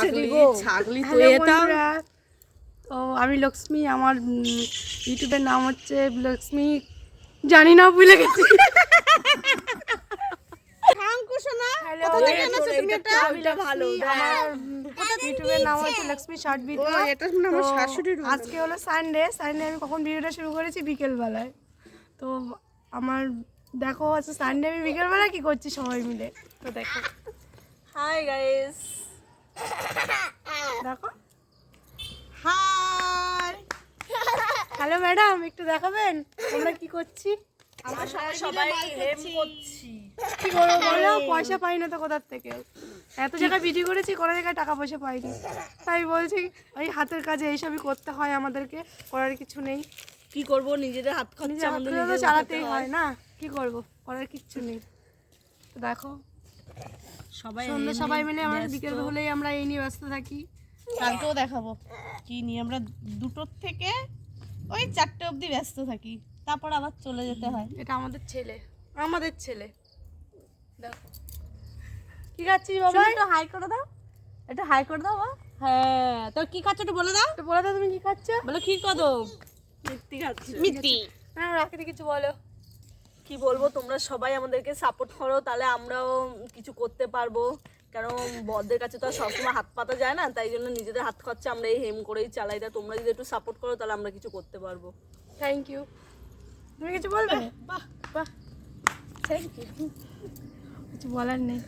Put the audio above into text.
ছাগলি তো Hello এটা বন্ধুরা। তো আমি লক্ষ্মী, আমার ইউটিউবের নাম হচ্ছে লক্ষ্মী, জানি না ভুলে গেছি। ইউটিউবের নাম হচ্ছে লক্ষ্মী শর্ট ভিডিও। আজকে হলো সানডে, আমি কখন ভিডিওটা শুরু করেছি বিকেলবেলায়। তো আমার দেখো আজকে সানডে, আমি বিকেলবেলায় কি করছি সবাই মিলে, তো দেখো। হাই গাইস, দেখো, হাই। হ্যালো ম্যাডাম, একটু দেখাবেন আমরা কি করছি? আমরা সবাই হেম করছি। কি করবো বলো, পয়সা পাই না তো কোথার থেকে। এত জায়গায় ভিডিও করেছি, কোনো জায়গায় টাকা পয়সা পাইনি, তাই বলছি ওই হাতের কাজে এইসবই করতে হয় আমাদেরকে, করার কিছু নেই। কি করব, নিজেদের হাত খরচা নিজের হাত আমাদের খরচা তো নিজেদের চালাতেই উঠাতে হয় না, কি করব, করার কিচ্ছু নেই। তো দেখো সবাই সবাই মিলে আমরা বিকেল হলেই আমরা এই নিয়ে ব্যস্ত থাকি। কালকেও দেখাবো কি নিয়ে আমরা 2টোর থেকে ওই 4টে অবধি ব্যস্ত থাকি, তারপর আবার চলে যেতে হয়। এটা আমাদের ছেলে দেখো কি খাচ্ছিস বাবা, একটু হাই করে দাও, একটু হাই করে দাও। হ্যাঁ, তোর কি খাচ্ছ একটু বলে দাও। তো বলে দাও তুমি কি খাচ্ছ। বলো কি কদম। মিষ্টি খাচ্ছি। মিষ্টি। হ্যাঁ, রাখতে কিছু বলো। কি বলবো, তোমরা সবাই আমাদেরকে সাপোর্ট করো, তাহলে আমরাও কিছু করতে পারবো। কারণ বড়দের কাছে তো আর সবসময় হাত পাতা যায় না, তাই জন্য নিজেদের হাত খরচা আমরা এই হেম করেই চালাই। তা তোমরা যদি একটু সাপোর্ট করো তাহলে আমরা কিছু করতে পারবো। Thank you. তুমি কিছু বলবে? বাহ বাহ, থ্যাংক ইউ। কিছু বলার নেই।